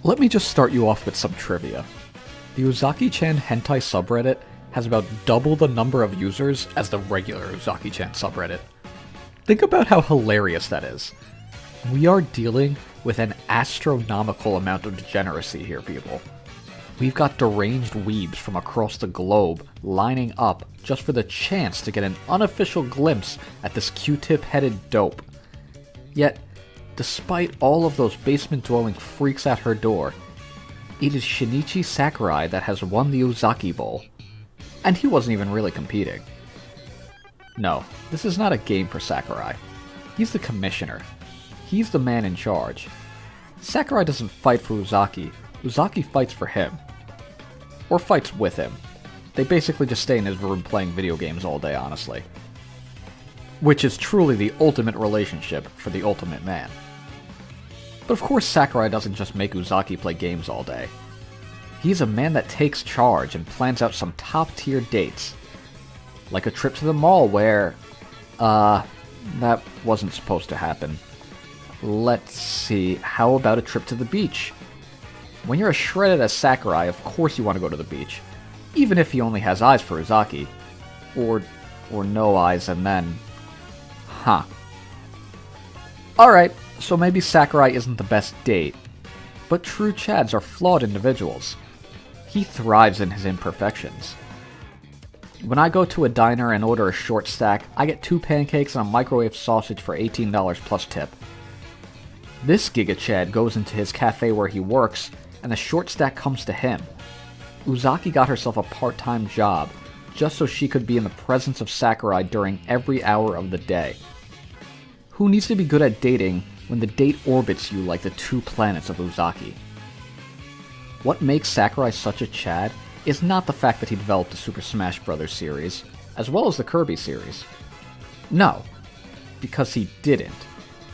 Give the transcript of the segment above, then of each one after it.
Let me just start you off with some trivia. The Uzaki-chan hentai subreddit has about double the number of users as the regular Uzaki-chan subreddit. Think about how hilarious that is. We are dealing with an astronomical amount of degeneracy here, people. We've got deranged weebs from across the globe lining up just for the chance to get an unofficial glimpse at this Q-tip-headed dope. Yet, despite all of those basement-dwelling freaks at her door, it is Shinichi Sakurai that has won the Uzaki Bowl. And he wasn't even really competing. No, this is not a game for Sakurai. He's the commissioner. He's the man in charge. Sakurai doesn't fight for Uzaki. Uzaki fights for him. Or fights with him. They basically just stay in his room playing video games all day, honestly. Which is truly the ultimate relationship for the ultimate man. But of course Sakurai doesn't just make Uzaki play games all day. He's a man that takes charge and plans out some top-tier dates. Like a trip to the mall where... that wasn't supposed to happen. Let's see, how about a trip to the beach? When you're as shredded as Sakurai, of course you want to go to the beach. Even if he only has eyes for Uzaki. Or no eyes and then... Huh. Alright, so maybe Sakurai isn't the best date. But true Chads are flawed individuals. He thrives in his imperfections. When I go to a diner and order a short stack, I get 2 pancakes and a microwave sausage for $18 plus tip. This Giga Chad goes into his cafe where he works, and the short stack comes to him. Uzaki got herself a part-time job, just so she could be in the presence of Sakurai during every hour of the day. Who needs to be good at dating when the date orbits you like the 2 planets of Uzaki? What makes Sakurai such a Chad is not the fact that he developed the Super Smash Bros. Series, as well as the Kirby series. No, because he didn't.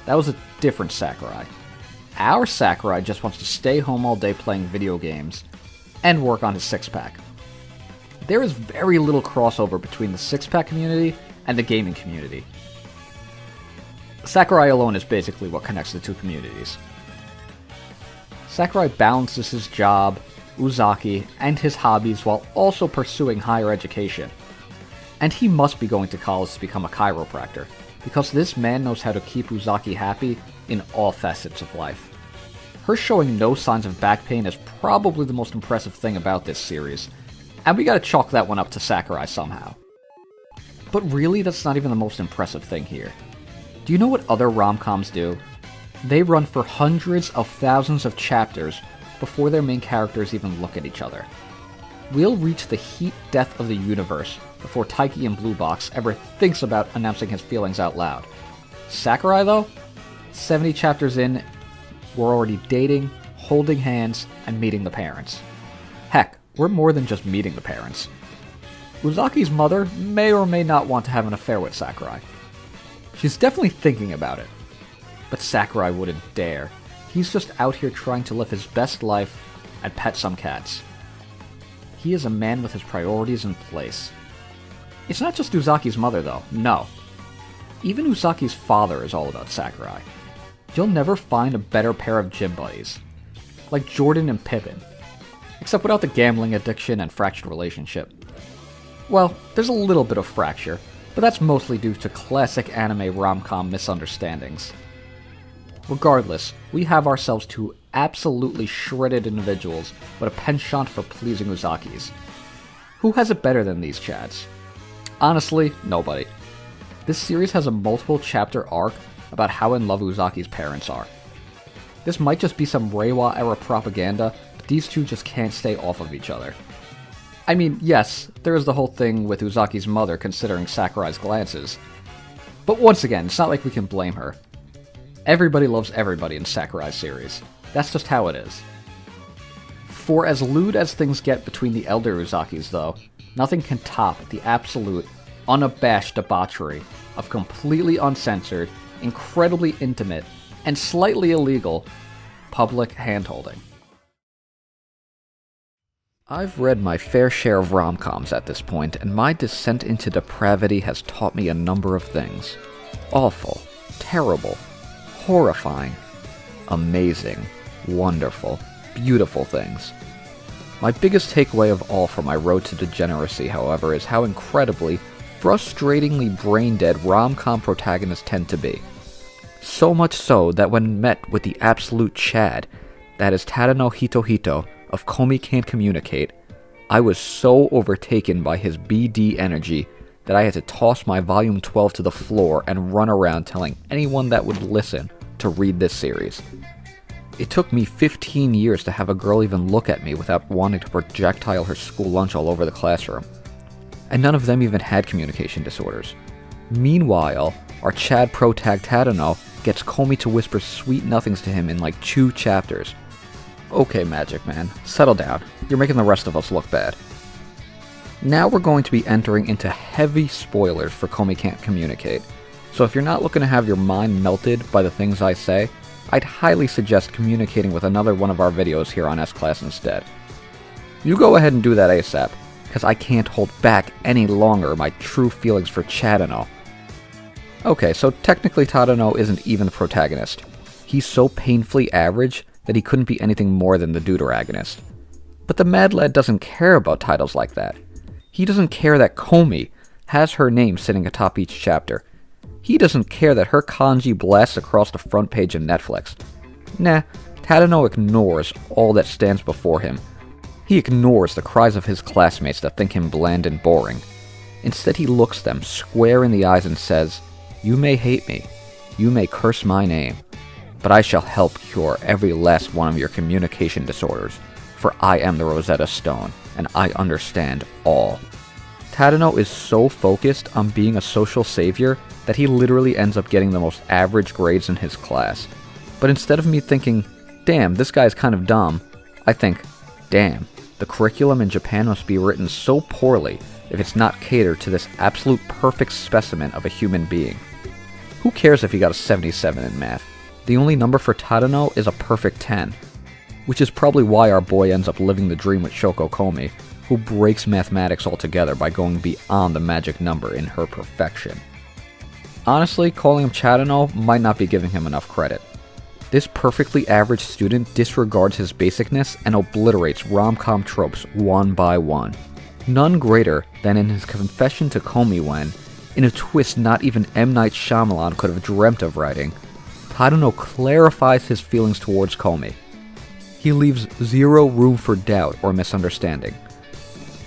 That was a different Sakurai. Our Sakurai just wants to stay home all day playing video games, and work on his six-pack. There is very little crossover between the six-pack community and the gaming community. Sakurai alone is basically what connects the two communities. Sakurai balances his job, Uzaki, and his hobbies while also pursuing higher education. And he must be going to college to become a chiropractor, because this man knows how to keep Uzaki happy in all facets of life. Her showing no signs of back pain is probably the most impressive thing about this series, and we gotta chalk that one up to Sakurai somehow. But really, that's not even the most impressive thing here. Do you know what other rom-coms do? They run for hundreds of thousands of chapters before their main characters even look at each other. We'll reach the heat death of the universe before Taiki in Blue Box ever thinks about announcing his feelings out loud. Sakurai, though? 70 chapters in, we're already dating, holding hands, and meeting the parents. Heck, we're more than just meeting the parents. Uzaki's mother may or may not want to have an affair with Sakurai. She's definitely thinking about it. But Sakurai wouldn't dare. He's just out here trying to live his best life and pet some cats. He is a man with his priorities in place. It's not just Uzaki's mother, though. No. Even Uzaki's father is all about Sakurai. You'll never find a better pair of gym buddies. Like Jordan and Pippin. Except without the gambling addiction and fractured relationship. Well, there's a little bit of fracture, but that's mostly due to classic anime rom-com misunderstandings. Regardless, we have ourselves 2 absolutely shredded individuals with a penchant for pleasing Uzakis. Who has it better than these Chads? Honestly, nobody. This series has a multiple chapter arc about how in love Uzaki's parents are. This might just be some Reiwa era propaganda, but these 2 just can't stay off of each other. I mean, yes, there is the whole thing with Uzaki's mother considering Sakurai's glances. But once again, it's not like we can blame her. Everybody loves everybody in Sakurai's series. That's just how it is. For as lewd as things get between the elder Uzakis, though, nothing can top the absolute, unabashed debauchery of completely uncensored, incredibly intimate, and slightly illegal public handholding. I've read my fair share of rom-coms at this point, and my descent into depravity has taught me a number of things. Awful, terrible, horrifying, amazing, wonderful, beautiful things. My biggest takeaway of all from my road to degeneracy, however, is how incredibly, frustratingly brain-dead rom-com protagonists tend to be. So much so that when met with the absolute Chad, that is Tadano Hitohito of Komi Can't Communicate, I was so overtaken by his BD energy that I had to toss my volume 12 to the floor and run around telling anyone that would listen to read this series. It took me 15 years to have a girl even look at me without wanting to projectile her school lunch all over the classroom. And none of them even had communication disorders. Meanwhile, our Chad protag Tadano gets Komi to whisper sweet nothings to him in like 2 chapters. Okay, Magic Man, settle down. You're making the rest of us look bad. Now we're going to be entering into heavy spoilers for Komi Can't Communicate, so if you're not looking to have your mind melted by the things I say, I'd highly suggest communicating with another one of our videos here on S-Class instead. You go ahead and do that ASAP, because I can't hold back any longer my true feelings for Chadano. Okay, so technically Tadano isn't even the protagonist. He's so painfully average that he couldn't be anything more than the deuteragonist. But the Mad Lad doesn't care about titles like that. He doesn't care that Komi has her name sitting atop each chapter. He doesn't care that her kanji blasts across the front page of Netflix. Nah, Tadano ignores all that stands before him. He ignores the cries of his classmates that think him bland and boring. Instead, he looks them square in the eyes and says, "You may hate me, you may curse my name, but I shall help cure every last one of your communication disorders, for I am the Rosetta Stone, and I understand all." Tadano is so focused on being a social savior that he literally ends up getting the most average grades in his class. But instead of me thinking, damn, this guy's kind of dumb, I think, damn, the curriculum in Japan must be written so poorly if it's not catered to this absolute perfect specimen of a human being. Who cares if he got a 77 in math? The only number for Tadano is a perfect 10. Which is probably why our boy ends up living the dream with Shoko Komi, who breaks mathematics altogether by going beyond the magic number in her perfection. Honestly, calling him Chadano might not be giving him enough credit. This perfectly average student disregards his basicness and obliterates rom-com tropes one by one. None greater than in his confession to Komi when, in a twist not even M. Night Shyamalan could have dreamt of writing, Tadano clarifies his feelings towards Komi. He leaves zero room for doubt or misunderstanding.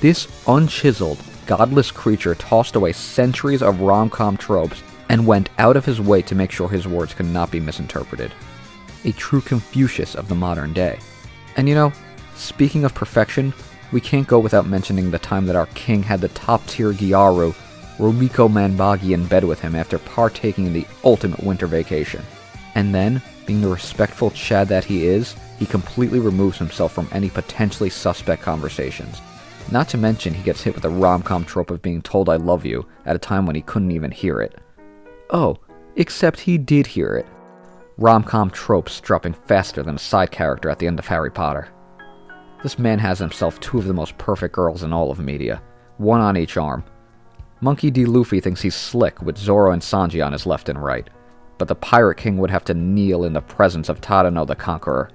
This unchiseled, godless creature tossed away centuries of rom-com tropes and went out of his way to make sure his words could not be misinterpreted. A true Confucius of the modern day. And you know, speaking of perfection, we can't go without mentioning the time that our king had the top-tier Gyaru, Rumiko Manbagi, in bed with him after partaking in the ultimate winter vacation. And then, being the respectful Chad that he is, he completely removes himself from any potentially suspect conversations. Not to mention he gets hit with the rom-com trope of being told I love you at a time when he couldn't even hear it. Oh, except he did hear it. Rom-com tropes dropping faster than a side character at the end of Harry Potter. This man has himself 2 of the most perfect girls in all of media, 1 on each arm. Monkey D. Luffy thinks he's slick with Zoro and Sanji on his left and right, but the Pirate King would have to kneel in the presence of Tadano the Conqueror.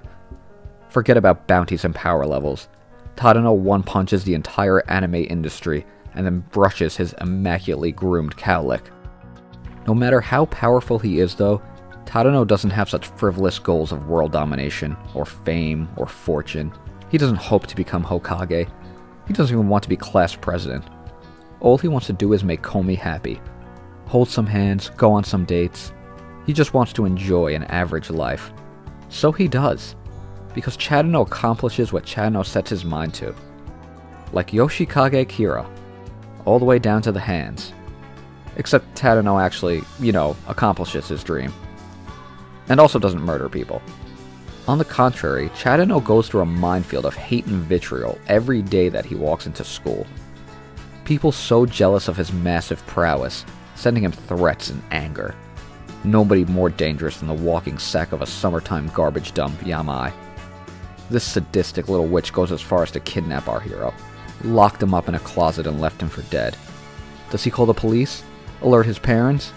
Forget about bounties and power levels. Tadano one-punches the entire anime industry and then brushes his immaculately groomed cowlick. No matter how powerful he is though, Tadano doesn't have such frivolous goals of world domination, or fame, or fortune. He doesn't hope to become Hokage. He doesn't even want to be class president. All he wants to do is make Komi happy. Hold some hands, go on some dates. He just wants to enjoy an average life. So he does. Because Chadano accomplishes what Chadano sets his mind to. Like Yoshikage Kira. All the way down to the hands. Except Chadano actually, accomplishes his dream. And also doesn't murder people. On the contrary, Chadano goes through a minefield of hate and vitriol every day that he walks into school. People so jealous of his massive prowess, sending him threats and anger. Nobody more dangerous than the walking sack of a summertime garbage dump, Yamai. This sadistic little witch goes as far as to kidnap our hero, locked him up in a closet and left him for dead. Does he call the police? Alert his parents?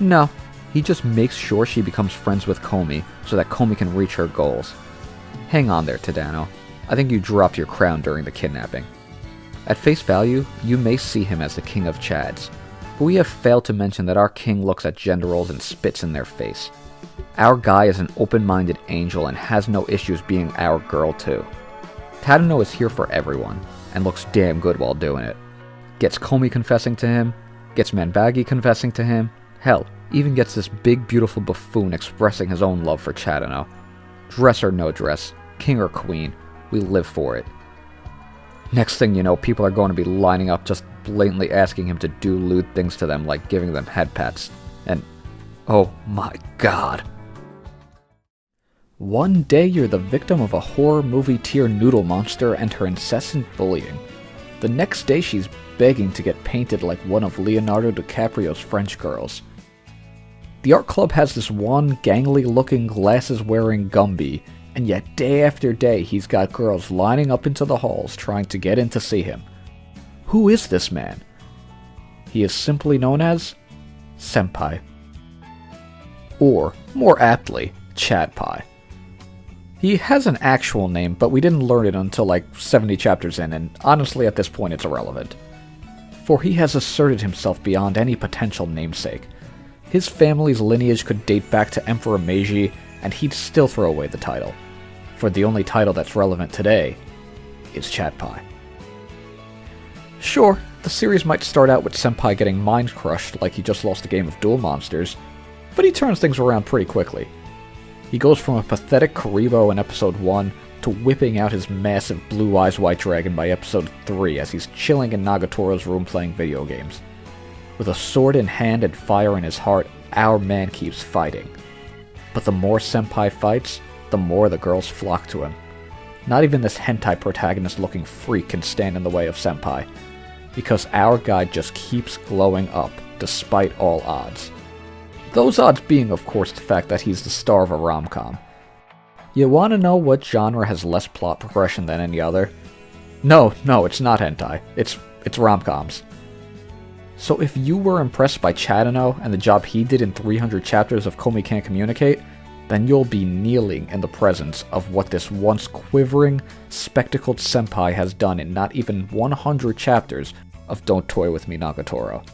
No. He just makes sure she becomes friends with Komi, so that Komi can reach her goals. Hang on there, Chadano. I think you dropped your crown during the kidnapping. At face value, you may see him as the king of Chads, but we have failed to mention that our king looks at gender roles and spits in their face. Our guy is an open-minded angel and has no issues being our girl too. Chadano is here for everyone, and looks damn good while doing it. Gets Komi confessing to him, gets Manbagi confessing to him, hell, even gets this big beautiful buffoon expressing his own love for Chadano. Dress or no dress, king or queen, we live for it. Next thing you know, people are going to be lining up just blatantly asking him to do lewd things to them like giving them head pats. And oh my god. One day you're the victim of a horror movie tier noodle monster and her incessant bullying. The next day she's begging to get painted like one of Leonardo DiCaprio's French girls. The art club has this one gangly looking glasses wearing Gumby, and yet day after day he's got girls lining up into the halls trying to get in to see him. Who is this man? He is simply known as Senpai. Or, more aptly, Chadpai. He has an actual name, but we didn't learn it until like 70 chapters in, and honestly at this point it's irrelevant. For he has asserted himself beyond any potential namesake. His family's lineage could date back to Emperor Meiji, and he'd still throw away the title. For the only title that's relevant today is Chadpai. Sure, the series might start out with Senpai getting mind crushed like he just lost a game of Duel Monsters, but he turns things around pretty quickly. He goes from a pathetic Karibo in episode 1 to whipping out his massive Blue Eyes White Dragon by episode 3 as he's chilling in Nagatoro's room playing video games. With a sword in hand and fire in his heart, our man keeps fighting. But the more Senpai fights, the more the girls flock to him. Not even this hentai protagonist-looking freak can stand in the way of Senpai, because our guy just keeps glowing up, despite all odds. Those odds being, of course, the fact that he's the star of a rom-com. You wanna know what genre has less plot progression than any other? No, it's not hentai. It's rom-coms. So if you were impressed by Chadano and the job he did in 300 chapters of Komi Can't Communicate, then you'll be kneeling in the presence of what this once quivering, spectacled senpai has done in not even 100 chapters of Don't Toy With Me Nagatoro.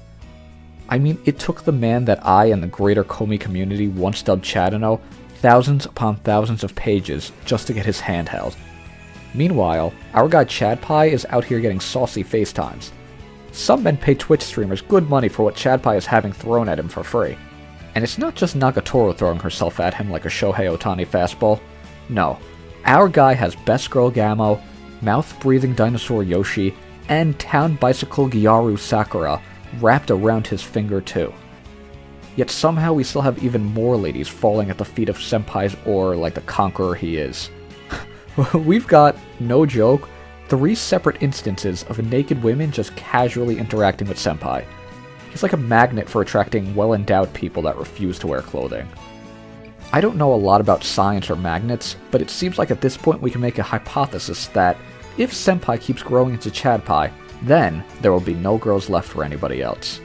I mean, it took the man that I and the greater Komi community once dubbed Chadano thousands upon thousands of pages just to get his hand held. Meanwhile, our guy Chadpai is out here getting saucy FaceTimes. Some men pay Twitch streamers good money for what Chadpai is having thrown at him for free. And it's not just Nagatoro throwing herself at him like a Shohei Ohtani fastball. No, our guy has Best Girl Gamo, mouth-breathing dinosaur Yoshi, and town bicycle Gyaru Sakura wrapped around his finger too. Yet somehow we still have even more ladies falling at the feet of Senpai's aura like the conqueror he is. We've got, no joke, 3 separate instances of naked women just casually interacting with Senpai. He's like a magnet for attracting well-endowed people that refuse to wear clothing. I don't know a lot about science or magnets, but it seems like at this point we can make a hypothesis that if Senpai keeps growing into Chadpai, then there will be no girls left for anybody else.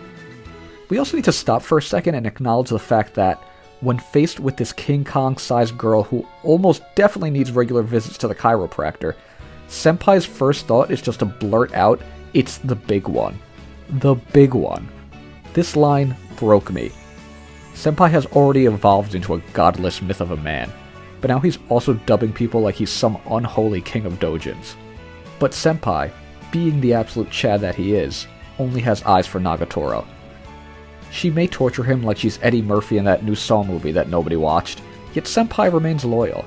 We also need to stop for a second and acknowledge the fact that when faced with this King Kong-sized girl who almost definitely needs regular visits to the chiropractor, Senpai's first thought is just to blurt out, "It's the big one." The big one. This line broke me. Senpai has already evolved into a godless myth of a man, but now he's also dubbing people like he's some unholy king of dojins. But Senpai, being the absolute Chad that he is, only has eyes for Nagatoro. She may torture him like she's Eddie Murphy in that new Saw movie that nobody watched, yet Senpai remains loyal.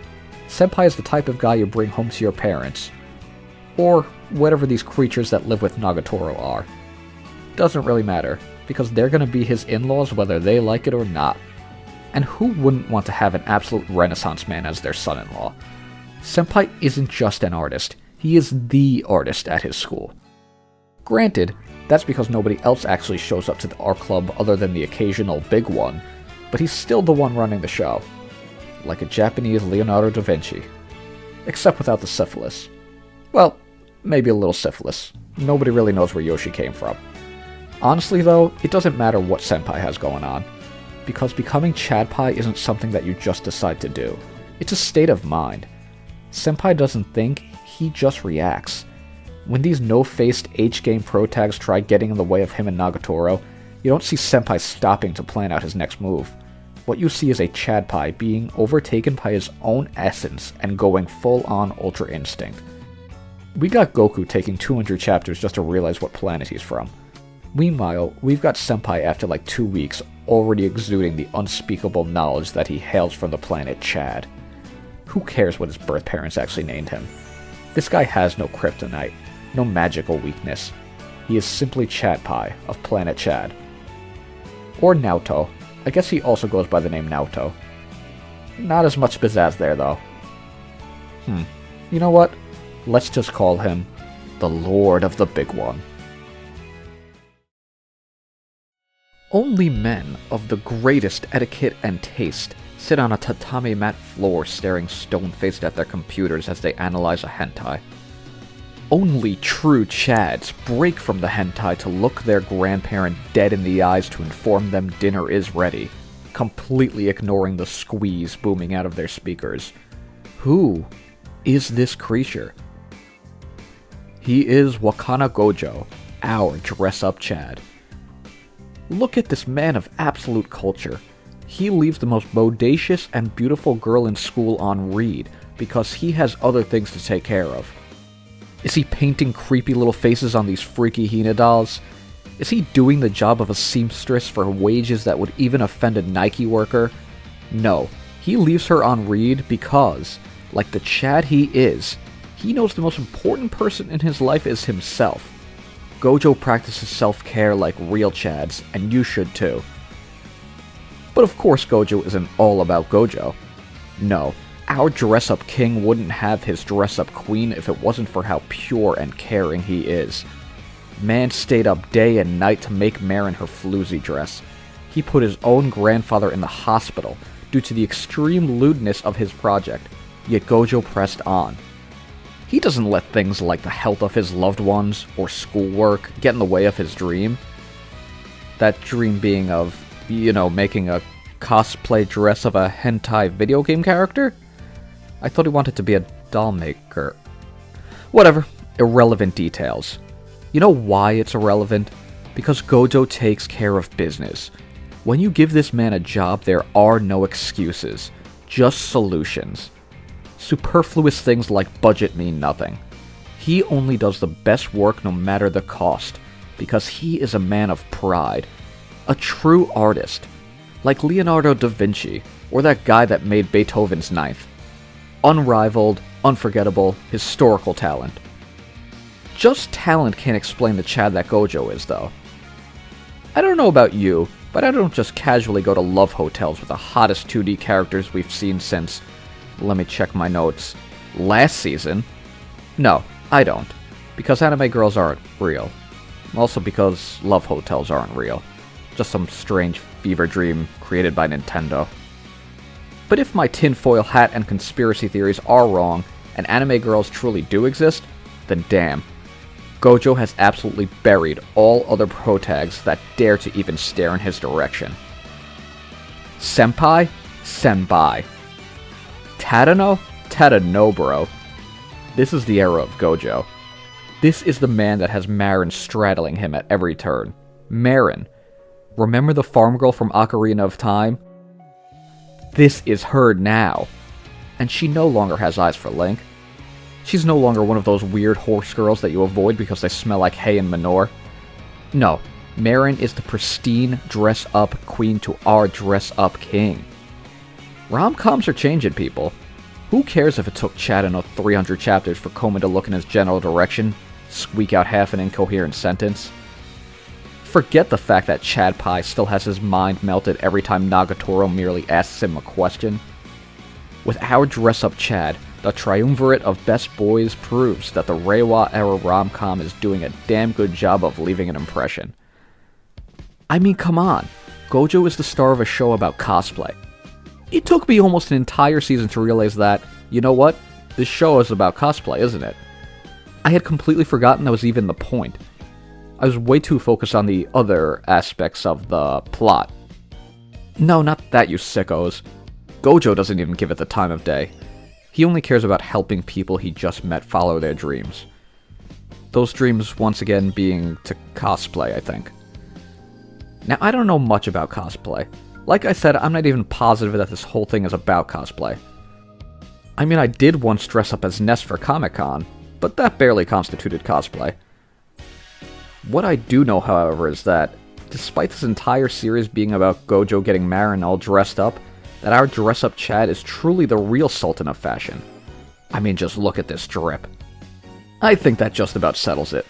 Senpai is the type of guy you bring home to your parents. Or whatever these creatures that live with Nagatoro are. Doesn't really matter, because they're gonna be his in-laws whether they like it or not. And who wouldn't want to have an absolute renaissance man as their son-in-law? Senpai isn't just an artist, he is the artist at his school. Granted, that's because nobody else actually shows up to the art club other than the occasional big one, but he's still the one running the show. Like a Japanese Leonardo da Vinci. Except without the syphilis. Well, maybe a little syphilis. Nobody really knows where Yoshi came from. Honestly though, it doesn't matter what Senpai has going on, because becoming Chadpai isn't something that you just decide to do. It's a state of mind. Senpai doesn't think, he just reacts. When these no-faced H-game pro tags try getting in the way of him and Nagatoro, you don't see Senpai stopping to plan out his next move. What you see is a Chadpai being overtaken by his own essence and going full-on Ultra Instinct. We got Goku taking 200 chapters just to realize what planet he's from. Meanwhile, we've got Senpai after like 2 weeks already exuding the unspeakable knowledge that he hails from the planet Chad. Who cares what his birth parents actually named him? This guy has no kryptonite, no magical weakness. He is simply Chadpai of planet Chad. Or Naoto. I guess he also goes by the name Naoto. Not as much pizzazz there though. You know what? Let's just call him the Lord of the Big One. Only men of the greatest etiquette and taste sit on a tatami mat floor staring stone-faced at their computers as they analyze a hentai. Only true Chads break from the hentai to look their grandparent dead in the eyes to inform them dinner is ready, completely ignoring the squeeze booming out of their speakers. Who is this creature? He is Wakana Gojo, our dress-up Chad. Look at this man of absolute culture. He leaves the most bodacious and beautiful girl in school on read because he has other things to take care of. Is he painting creepy little faces on these freaky Hina dolls? Is he doing the job of a seamstress for wages that would even offend a Nike worker? No, he leaves her on read because, like the Chad he is, he knows the most important person in his life is himself. Gojo practices self-care like real Chads, and you should too. But of course Gojo isn't all about Gojo. No, our dress-up king wouldn't have his dress-up queen if it wasn't for how pure and caring he is. Man stayed up day and night to make Marin her floozy dress. He put his own grandfather in the hospital due to the extreme lewdness of his project, yet Gojo pressed on. He doesn't let things like the health of his loved ones or schoolwork get in the way of his dream. That dream being of, making a cosplay dress of a hentai video game character? I thought he wanted to be a doll maker. Whatever, irrelevant details. You know why it's irrelevant? Because Gojo takes care of business. When you give this man a job, there are no excuses, just solutions. Superfluous things like budget mean nothing. He only does the best work no matter the cost, because he is a man of pride. A true artist. Like Leonardo da Vinci, or that guy that made Beethoven's Ninth. Unrivaled, unforgettable, historical talent. Just talent can't explain the Chad that Gojo is, though. I don't know about you, but I don't just casually go to love hotels with the hottest 2D characters we've seen since... Let me check my notes. Last season? No, I don't. Because anime girls aren't real. Also because love hotels aren't real. Just some strange fever dream created by Nintendo. But if my tinfoil hat and conspiracy theories are wrong, and anime girls truly do exist, then damn. Gojo has absolutely buried all other protags that dare to even stare in his direction. Senpai? Senpai. Tadano? Tadano, bro. This is the era of Gojo. This is the man that has Marin straddling him at every turn. Marin. Remember the farm girl from Ocarina of Time? This is her now. And she no longer has eyes for Link. She's no longer one of those weird horse girls that you avoid because they smell like hay and manure. No, Marin is the pristine dress-up queen to our dress-up king. Romcoms are changing people. Who cares if it took Chadano 300 chapters for Komi to look in his general direction, squeak out half an incoherent sentence? Forget the fact that Chadpai still has his mind melted every time Nagatoro merely asks him a question. With our dress-up Chad, the triumvirate of best boys proves that the Reiwa-era rom-com is doing a damn good job of leaving an impression. I mean, come on. Gojo is the star of a show about cosplay. It took me almost an entire season to realize that, you know what? This show is about cosplay, isn't it? I had completely forgotten that was even the point. I was way too focused on the other aspects of the plot. No, not that, you sickos. Gojo doesn't even give it the time of day. He only cares about helping people he just met follow their dreams. Those dreams, once again, being to cosplay, I think. Now, I don't know much about cosplay. Like I said, I'm not even positive that this whole thing is about cosplay. I mean, I did once dress up as Ness for Comic-Con, but that barely constituted cosplay. What I do know, however, is that, despite this entire series being about Gojo getting Marin all dressed up, that our dress-up Chad is truly the real sultan of fashion. I mean, just look at this drip. I think that just about settles it.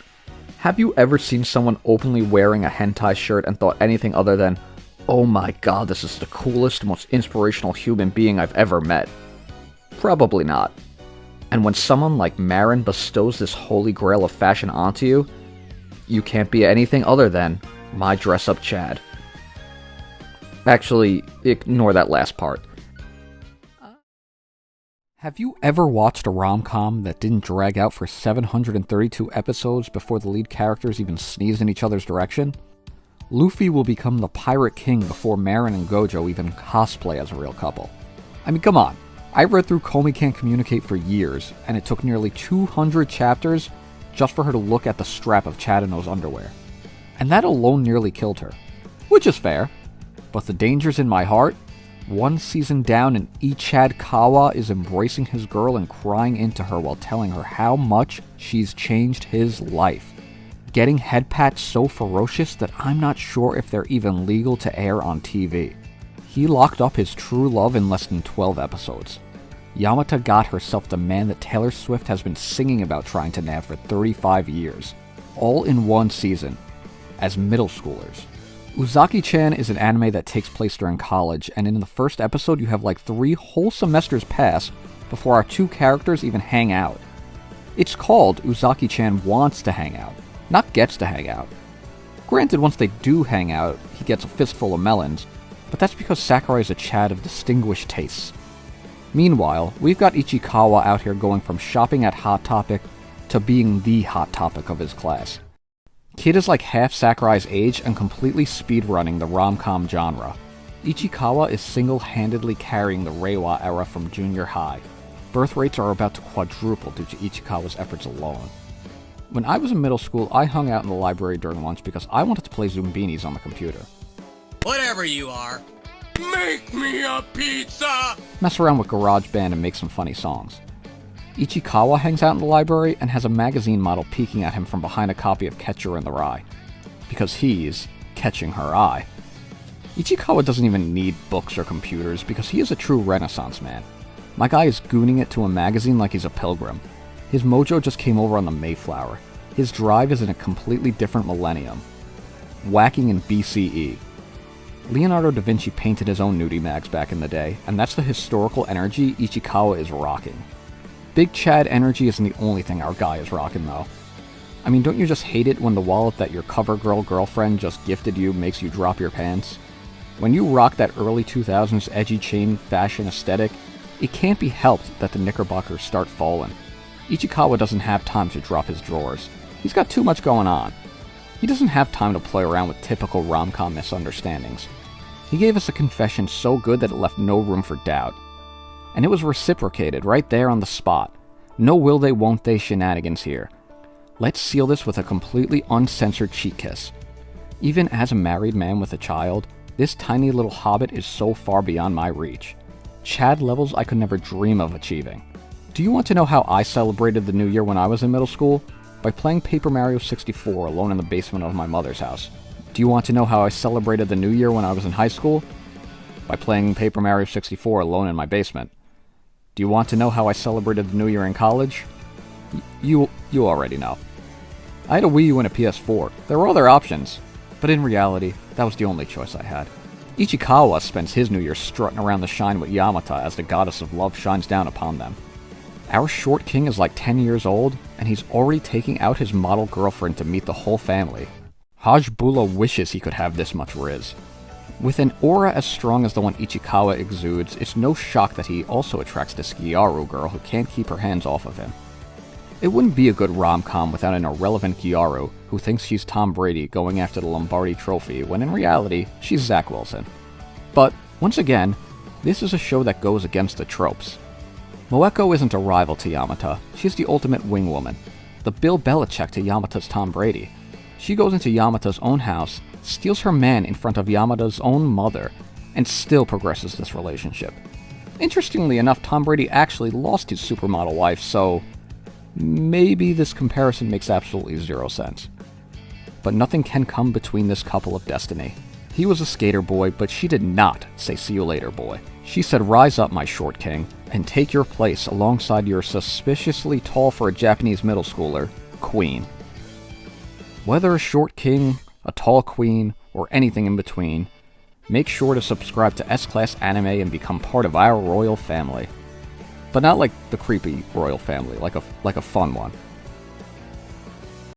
Have you ever seen someone openly wearing a hentai shirt and thought anything other than, oh my god, this is the coolest, most inspirational human being I've ever met? Probably not. And when someone like Marin bestows this holy grail of fashion onto you, you can't be anything other than my dress-up Chad. Actually, ignore that last part. Have you ever watched a rom-com that didn't drag out for 732 episodes before the lead characters even sneezed in each other's direction? Luffy will become the Pirate King before Marin and Gojo even cosplay as a real couple. I mean, come on. I read through Komi Can't Communicate for years, and it took nearly 200 chapters just for her to look at the strap of Chadano's underwear. And that alone nearly killed her. Which is fair. But the danger's in my heart. One season down and Ichad is embracing his girl and crying into her while telling her how much she's changed his life. Getting head pats so ferocious that I'm not sure if they're even legal to air on TV. He locked up his true love in less than 12 episodes. Yamata got herself the man that Taylor Swift has been singing about trying to nab for 35 years. All in one season. As middle schoolers. Uzaki-chan is an anime that takes place during college, and in the first episode you have like 3 whole semesters pass before our 2 characters even hang out. It's called Uzaki-chan Wants to Hang Out, not Gets to Hang Out. Granted, once they do hang out, he gets a fistful of melons, but that's because Sakurai is a Chad of distinguished tastes. Meanwhile, we've got Ichikawa out here going from shopping at Hot Topic to being the Hot Topic of his class. Kid is like half Sakurai's age and completely speedrunning the rom-com genre. Ichikawa is single-handedly carrying the Reiwa era from junior high. Birth rates are about to quadruple due to Ichikawa's efforts alone. When I was in middle school, I hung out in the library during lunch because I wanted to play Zumbinis on the computer. Whatever you are, make me a pizza! Mess around with GarageBand and make some funny songs. Ichikawa hangs out in the library and has a magazine model peeking at him from behind a copy of Catcher in the Rye. Because he's catching her eye. Ichikawa doesn't even need books or computers because he is a true Renaissance man. My guy is gooning it to a magazine like he's a pilgrim. His mojo just came over on the Mayflower. His drive is in a completely different millennium. Whacking in BCE. Leonardo da Vinci painted his own nudie mags back in the day, and that's the historical energy Ichikawa is rocking. Big Chad energy isn't the only thing our guy is rocking, though. I mean, don't you just hate it when the wallet that your CoverGirl girlfriend just gifted you makes you drop your pants? When you rock that early 2000s edgy chain fashion aesthetic, it can't be helped that the knickerbockers start falling. Ichikawa doesn't have time to drop his drawers. He's got too much going on. He doesn't have time to play around with typical rom-com misunderstandings. He gave us a confession so good that it left no room for doubt. And it was reciprocated right there on the spot. No will they won't they shenanigans here. Let's seal this with a completely uncensored cheek kiss. Even as a married man with a child, this tiny little hobbit is so far beyond my reach. Chad levels I could never dream of achieving. Do you want to know how I celebrated the new year when I was in middle school? By playing Paper Mario 64 alone in the basement of my mother's house. Do you want to know how I celebrated the new year when I was in high school? By playing Paper Mario 64 alone in my basement. Do you want to know how I celebrated the new year in college? You already know. I had a Wii U and a PS4. There were other options, but in reality, that was the only choice I had. Ichikawa spends his new year strutting around the shrine with Yamata as the goddess of love shines down upon them. Our short king is like 10 years old, and he's already taking out his model girlfriend to meet the whole family. Haj Bula wishes he could have this much riz. With an aura as strong as the one Ichikawa exudes, it's no shock that he also attracts this Gyaru girl who can't keep her hands off of him. It wouldn't be a good rom-com without an irrelevant Gyaru who thinks she's Tom Brady going after the Lombardi Trophy when in reality, she's Zach Wilson. But, once again, this is a show that goes against the tropes. Moeko isn't a rival to Yamata, she's the ultimate wing woman, the Bill Belichick to Yamata's Tom Brady. She goes into Yamata's own house, steals her man in front of Yamata's own mother, and still progresses this relationship. Interestingly enough, Tom Brady actually lost his supermodel wife, so maybe this comparison makes absolutely zero sense. But nothing can come between this couple of destiny. He was a skater boy, but she did not say see you later boy. She said rise up my short king, and take your place alongside your suspiciously tall for a Japanese middle schooler, queen. Whether a short king, a tall queen, or anything in between, make sure to subscribe to S-Class Anime and become part of our royal family. But not like the creepy royal family, like a fun one.